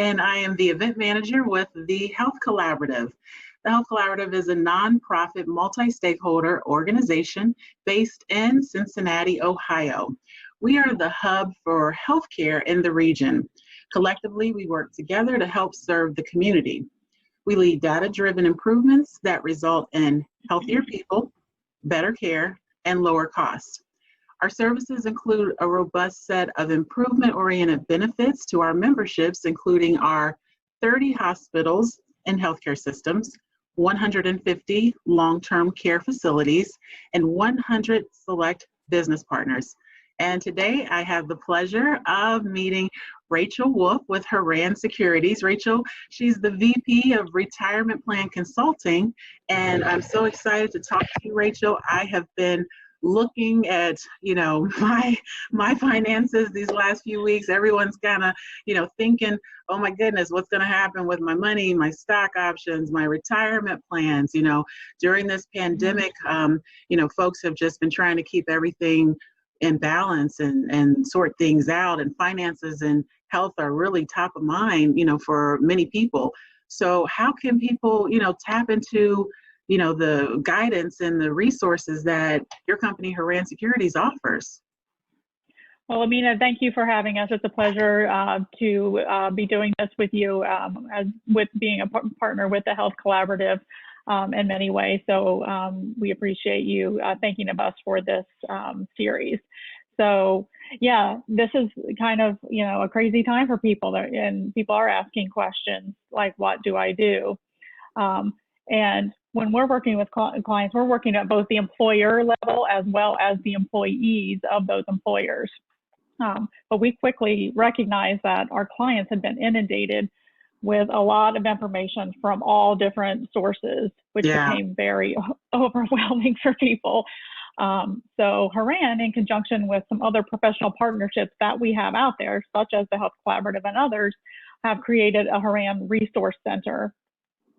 and I am the event manager with the Health Collaborative. The Health Collaborative is a nonprofit, multi-stakeholder organization based in Cincinnati, Ohio. We are the hub for healthcare in the region. Collectively, we work together to help serve the community. We lead data-driven improvements that result in healthier people, better care, and lower costs. Our services include a robust set of improvement-oriented benefits to our memberships, including our 30 hospitals and healthcare systems, 150 long-term care facilities, and 100 select business partners. And today I have the pleasure of meeting Rachele Wolf with HORAN Securities. Rachele, she's the VP of Retirement Plan Consulting, and I'm so excited to talk to you, Rachele. I have been looking at, my finances these last few weeks. Everyone's kind of, thinking, oh my goodness, what's going to happen with my money, my stock options, my retirement plans. During this pandemic, folks have just been trying to keep everything in balance and sort things out, and finances and health are really top of mind, for many people. So how can people, tap into the guidance and the resources that your company, HORAN Securities, offers? Well, Ameenah, thank you for having us. It's a pleasure to be doing this with you, as with being a partner with the Health Collaborative in many ways. So we appreciate you thinking of us for this series. So yeah, this is kind of, a crazy time for people, and people are asking questions like, what do I do? And when we're working with clients, we're working at both the employer level as well as the employees of those employers. But we quickly recognized that our clients had been inundated with a lot of information from all different sources, which became very overwhelming for people. So HORAN, in conjunction with some other professional partnerships that we have out there, such as the Health Collaborative and others, have created a HORAN Resource Center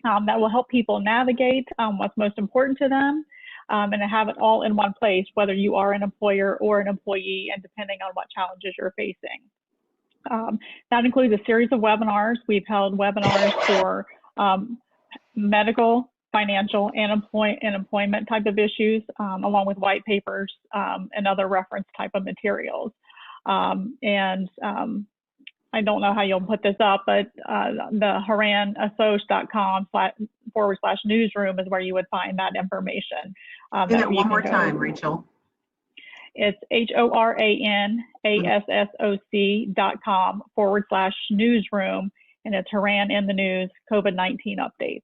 that will help people navigate what's most important to them, and to have it all in one place, whether you are an employer or an employee, and depending on what challenges you're facing. That includes a series of webinars. We've held webinars for medical, financial, and employment type of issues, along with white papers and other reference type of materials. I don't know how you'll put this up, but the HORANAssociates.com/newsroom is where you would find that information. Say that one more time, Rachele. It's HORANASSOC.com/newsroom, and it's HORAN in the News COVID-19 updates.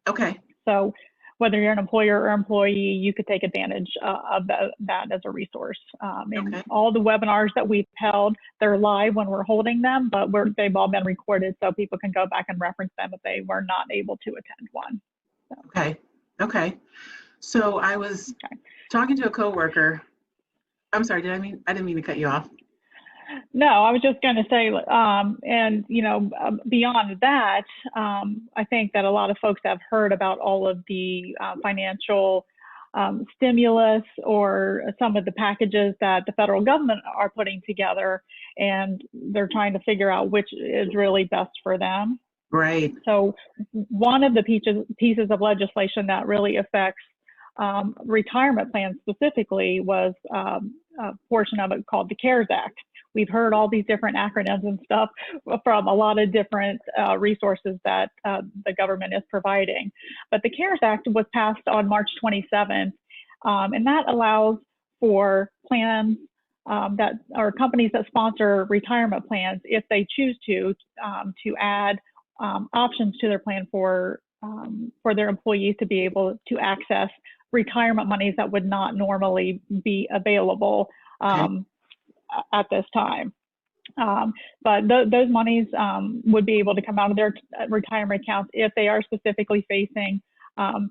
Okay. So whether you're an employer or employee, you could take advantage of that as a resource. And all the webinars that we've held, they're live when we're holding them, but they've all been recorded so people can go back and reference them if they were not able to attend one. So. Okay. So I was talking to a coworker. I'm sorry, I didn't mean to cut you off. No, I was just going to say, beyond that, I think that a lot of folks have heard about all of the financial stimulus or some of the packages that the federal government are putting together, and they're trying to figure out which is really best for them. Right. So one of the pieces of legislation that really affects retirement plans specifically was a portion of it called the CARES Act. We've heard all these different acronyms and stuff from a lot of different resources that the government is providing. But the CARES Act was passed on March 27th, and that allows for plans that are companies that sponsor retirement plans, if they choose to add options to their plan for their employees to be able to access retirement monies that would not normally be available at this time. But those monies would be able to come out of their retirement accounts if they are specifically facing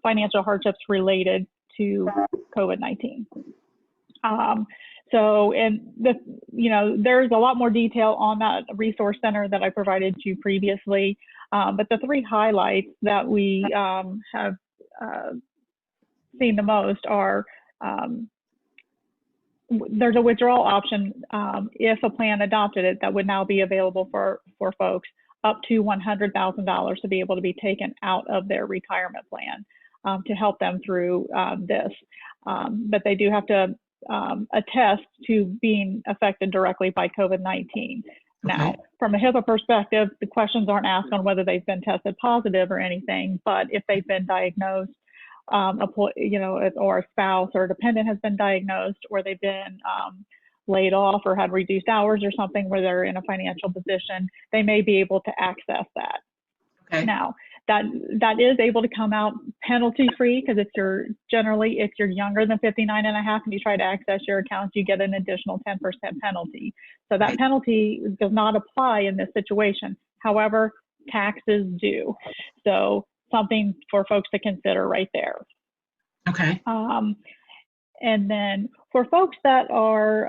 financial hardships related to COVID-19. There's a lot more detail on that resource center that I provided you previously, but the three highlights that we have seen the most are there's a withdrawal option if a plan adopted it that would now be available for folks. up to $100,000 to be able to be taken out of their retirement plan to help them through this. But they do have to attest to being affected directly by COVID-19. Now, from a HIPAA perspective, the questions aren't asked on whether they've been tested positive or anything, but if they've been diagnosed, or a spouse or a dependent has been diagnosed, or they've been laid off or had reduced hours or something where they're in a financial position, they may be able to access that. Okay. Now, that is able to come out penalty free, because generally if you're younger than 59 and a half and you try to access your accounts, you get an additional 10% penalty. So that penalty does not apply in this situation. However, taxes do. So something for folks to consider right there. Okay. And then for folks that are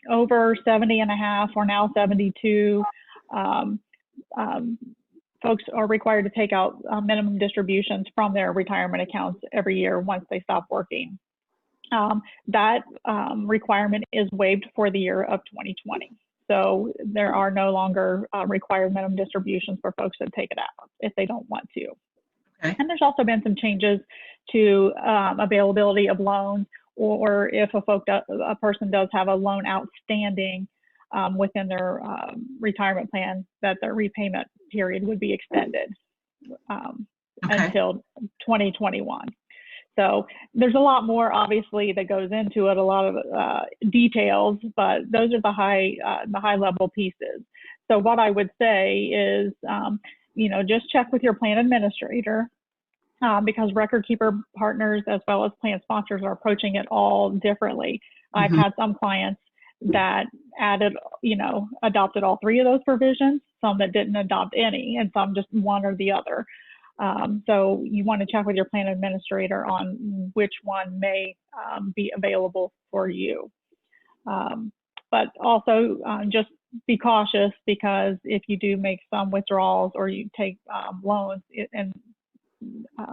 over 70 and a half or now 72, folks are required to take out minimum distributions from their retirement accounts every year once they stop working. That requirement is waived for the year of 2020. So there are no longer required minimum distributions for folks that take it out if they don't want to. Okay. And there's also been some changes to availability of loans, or if a person does have a loan outstanding within their retirement plan, that their repayment period would be extended until 2021. So there's a lot more, obviously, that goes into it, a lot of details, but those are the high level pieces. So what I would say is, just check with your plan administrator, because record keeper partners as well as plan sponsors are approaching it all differently. I've had some clients that adopted all three of those provisions, some that didn't adopt any, and some just one or the other. So you want to check with your plan administrator on which one may be available for you. But also just be cautious, because if you do make some withdrawals or you take loans,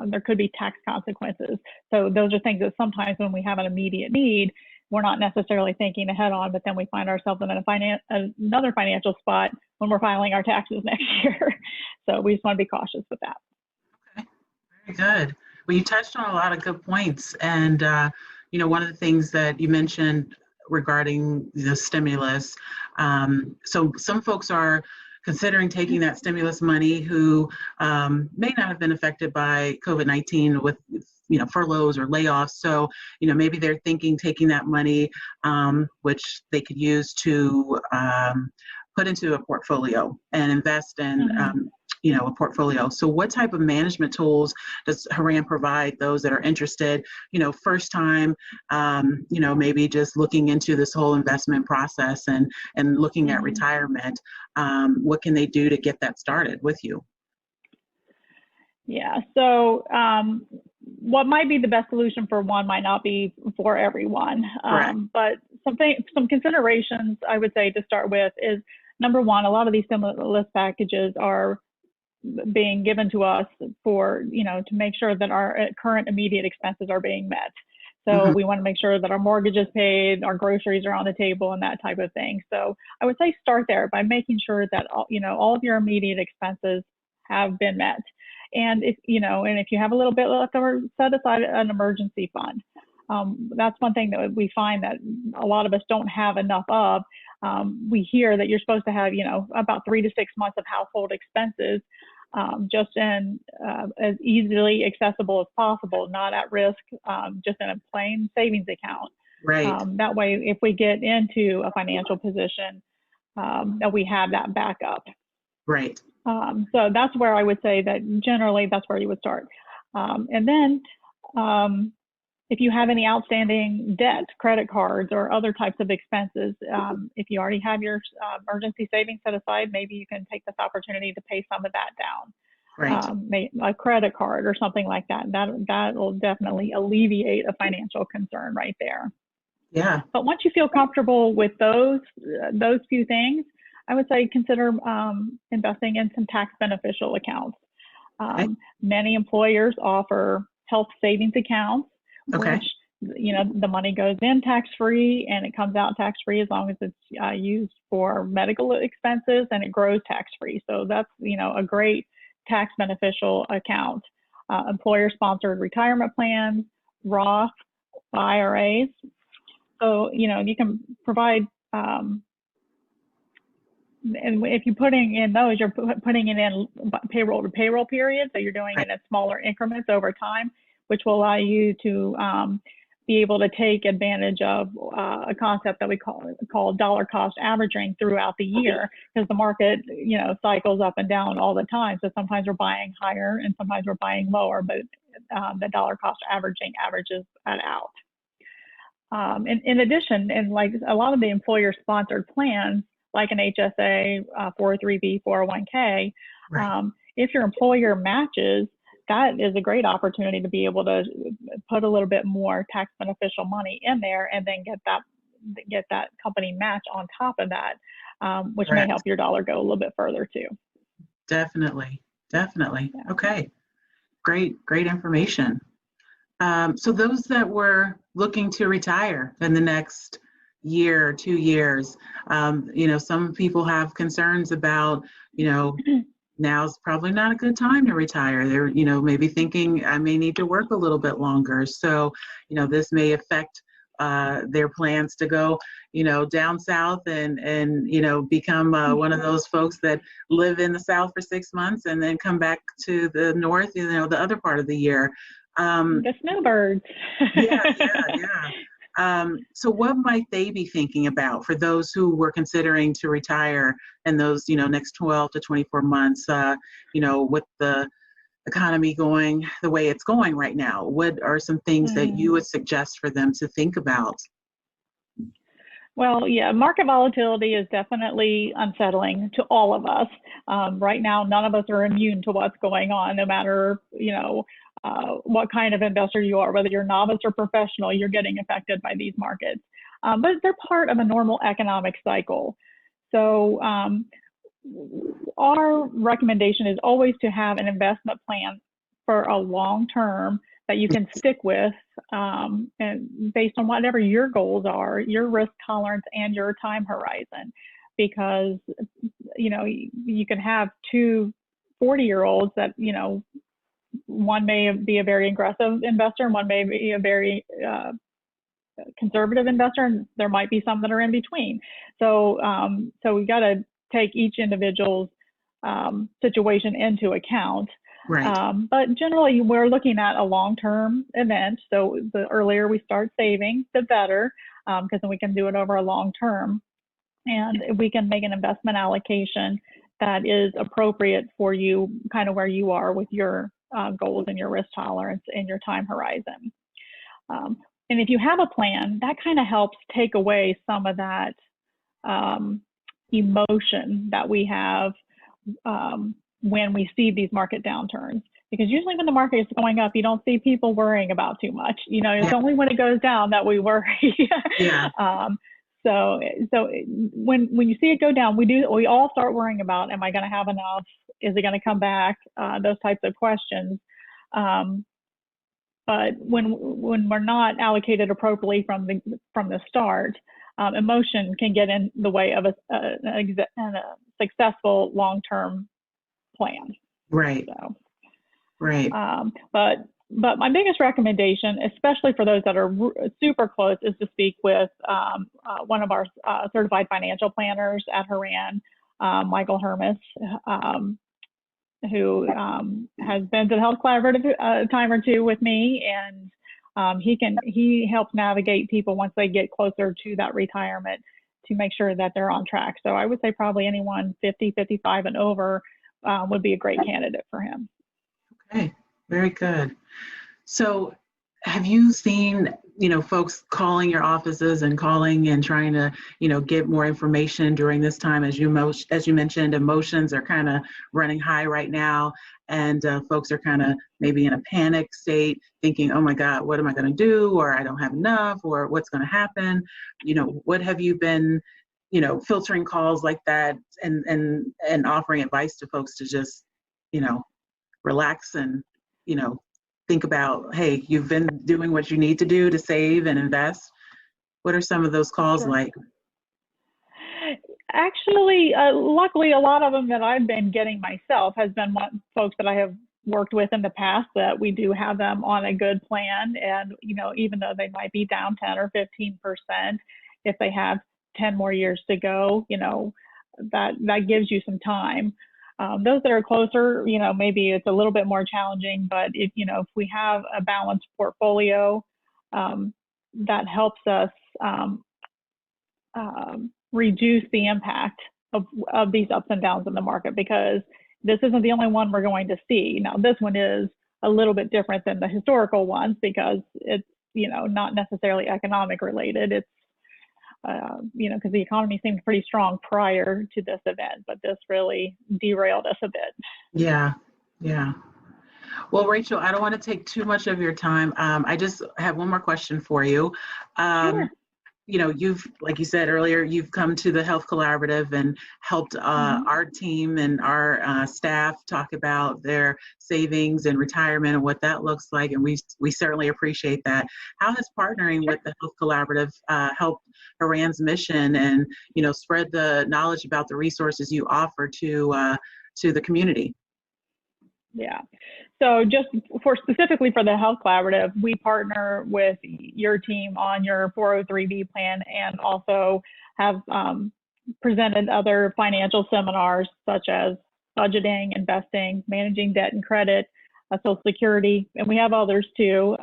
there could be tax consequences. So those are things that sometimes when we have an immediate need, we're not necessarily thinking ahead on, but then we find ourselves in another financial spot when we're filing our taxes next year. So we just want to be cautious with that. Okay, very good. Well, you touched on a lot of good points. And, one of the things that you mentioned regarding the stimulus, so some folks are considering taking that stimulus money who may not have been affected by COVID-19 with furloughs or layoffs. So, maybe they're thinking taking that money, which they could use to put into a portfolio and invest in, a portfolio. So what type of management tools does HORAN provide those that are interested, first time, maybe just looking into this whole investment process and looking at retirement? What can they do to get that started with you? Yeah, so what might be the best solution for one might not be for everyone. But some considerations I would say to start with is, number one, a lot of these stimulus packages are being given to us for, to make sure that our current immediate expenses are being met. So we want to make sure that our mortgage is paid, our groceries are on the table, and that type of thing. So I would say start there by making sure that all of your immediate expenses have been met. And if you have a little bit left over, set aside an emergency fund. That's one thing that we find that a lot of us don't have enough of. We hear that you're supposed to have, about 3 to 6 months of household expenses, just in as easily accessible as possible, not at risk, just in a plain savings account. Right. That way, if we get into a financial position, that we have that backup. Right. So that's where I would say that generally that's where you would start. And then if you have any outstanding debt, credit cards, or other types of expenses, if you already have your emergency savings set aside, maybe you can take this opportunity to pay some of that down. Right. A credit card or something like that. That will definitely alleviate a financial concern right there. Yeah. But once you feel comfortable with those few things, I would say consider investing in some tax beneficial accounts. Many employers offer health savings accounts, which the money goes in tax-free and it comes out tax-free as long as it's used for medical expenses, and it grows tax-free. So that's, a great tax beneficial account. Employer-sponsored retirement plans, Roth IRAs. So, you can provide, and if you're putting in those, you're putting it in payroll to payroll period. So you're doing it in smaller increments over time, which will allow you to be able to take advantage of a concept that we call dollar cost averaging throughout the year, because the market, cycles up and down all the time. So sometimes we're buying higher and sometimes we're buying lower, but the dollar cost averaging averages that out. In addition, and like a lot of the employer sponsored plans, like an HSA, 403b, 401k, if your employer matches, that is a great opportunity to be able to put a little bit more tax beneficial money in there and then get that company match on top of that, which may help your dollar go a little bit further too. Definitely. Yeah. Okay. Great information. So those that were looking to retire in the next year or 2 years, some people have concerns about, now's probably not a good time to retire. They're, maybe thinking I may need to work a little bit longer. So, this may affect their plans to go, down south and become one of those folks that live in the South for 6 months and then come back to the North, the other part of the year. The snowbirds. So what might they be thinking about for those who were considering to retire in those, next 12 to 24 months, with the economy going the way it's going right now? What are some things that you would suggest for them to think about? Well, yeah, market volatility is definitely unsettling to all of us. Right now, none of us are immune to what's going on, no matter, what kind of investor you are, whether you're novice or professional, you're getting affected by these markets. But they're part of a normal economic cycle. So our recommendation is always to have an investment plan for a long term that you can stick with, and based on whatever your goals are, your risk tolerance and your time horizon. Because, you can have two 40-year-olds that, one may be a very aggressive investor and one may be a very conservative investor, and there might be some that are in between. So we got to take each individual's situation into account. But generally, we're looking at a long-term event. So the earlier we start saving, the better, because then we can do it over a long term, and we can make an investment allocation that is appropriate for you, kind of where you are with your goals and your risk tolerance and your time horizon. And if you have a plan, that kind of helps take away some of that emotion that we have when we see these market downturns. Because usually when the market is going up, you don't see people worrying about too much. It's only when it goes down that we worry. So when you see it go down, we all start worrying about, am I going to have enough? Is it going to come back? Those types of questions. But when we're not allocated appropriately from the start, emotion can get in the way of a successful long-term plan. But my biggest recommendation, especially for those that are super close, is to speak with one of our certified financial planners at HORAN, Michael Hermes, who has been to the Health Collaborative a time or two with me, and he helps navigate people once they get closer to that retirement to make sure that they're on track. So I would say probably anyone 50, 55 and over would be a great candidate for him. Okay, very good. So have you seen, folks calling your offices and calling and trying to, get more information during this time? As you mentioned, emotions are kind of running high right now, and folks are kind of maybe in a panic state, thinking, oh my God, what am I going to do? Or I don't have enough, or what's going to happen? What have you been, filtering calls like that and offering advice to folks to just, relax and, think about, hey, you've been doing what you need to do to save and invest? What are some of those calls Sure. like? Actually, luckily, a lot of them that I've been getting myself has been folks that I have worked with in the past, that we do have them on a good plan. And, even though they might be down 10 or 15%, if they have 10 more years to go, that gives you some time. Those that are closer, maybe it's a little bit more challenging, but if we have a balanced portfolio, that helps us reduce the impact of these ups and downs in the market, because this isn't the only one we're going to see. Now, this one is a little bit different than the historical ones because it's, not necessarily economic related. It's, because the economy seemed pretty strong prior to this event, but this really derailed us a bit. Yeah, yeah. Well, Rachel, I don't want to take too much of your time. I just have one more question for you. Sure. You've, like you said earlier, you've come to the Health Collaborative and helped our team and our staff talk about their savings and retirement and what that looks like, and we certainly appreciate that. How has partnering with the Health Collaborative helped HORAN's mission and spread the knowledge about the resources you offer to the community? Yeah. So just specifically for the Health Collaborative, we partner with your team on your 403B plan, and also have presented other financial seminars such as budgeting, investing, managing debt and credit, Social Security, and we have others too.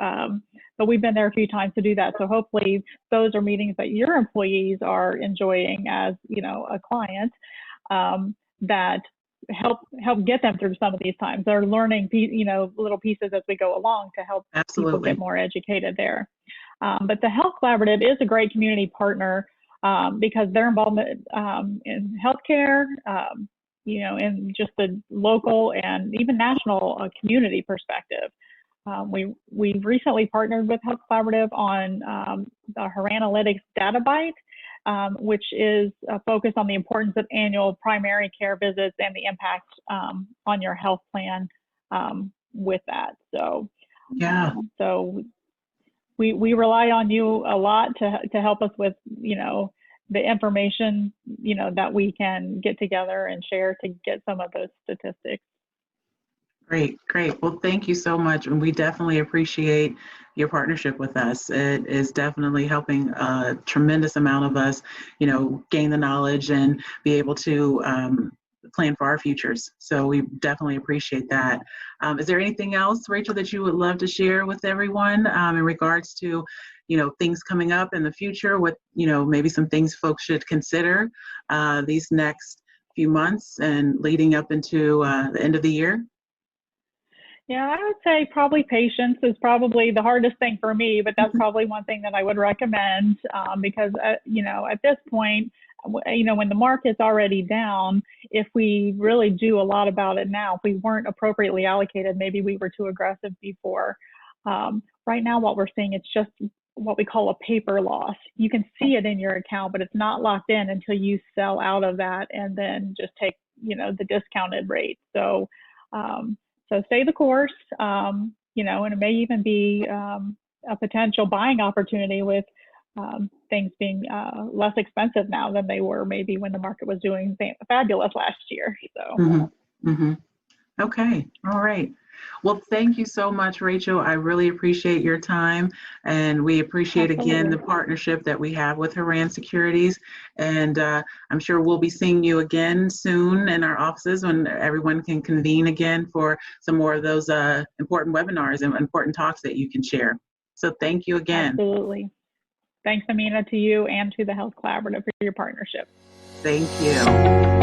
But we've been there a few times to do that. So hopefully those are meetings that your employees are enjoying as, a client, that help get them through some of these times. They're learning, little pieces as we go along to help people get more educated there. But the Health Collaborative is a great community partner because their involvement in healthcare, in just the local and even national community perspective. We've recently partnered with Health Collaborative on the HORANalytics Data Bite, which is focused on the importance of annual primary care visits and the impact on your health plan with that. So, yeah. So we rely on you a lot to help us with, the information, that we can get together and share to get some of those statistics. Great. Well, thank you so much. And we definitely appreciate your partnership with us. It is definitely helping a tremendous amount of us, gain the knowledge and be able to plan for our futures. So we definitely appreciate that. Is there anything else, Rachel, that you would love to share with everyone in regards to, things coming up in the future, what, maybe some things folks should consider these next few months and leading up into the end of the year? Yeah, I would say probably patience is probably the hardest thing for me, but that's probably one thing that I would recommend because, at this point, when the market's already down, if we really do a lot about it now, if we weren't appropriately allocated, maybe we were too aggressive before. Right now, what we're seeing, it's just what we call a paper loss. You can see it in your account, but it's not locked in until you sell out of that and then just take, the discounted rate. So stay the course, and it may even be a potential buying opportunity with things being less expensive now than they were maybe when the market was doing fabulous last year. So. Okay. All right. Well, thank you so much, Rachel. I really appreciate your time, and we appreciate again the partnership that we have with HORAN Securities. And I'm sure we'll be seeing you again soon in our offices when everyone can convene again for some more of those important webinars and important talks that you can share. So thank you again. Absolutely. Thanks, Ameenah, to you and to the Health Collaborative for your partnership. Thank you.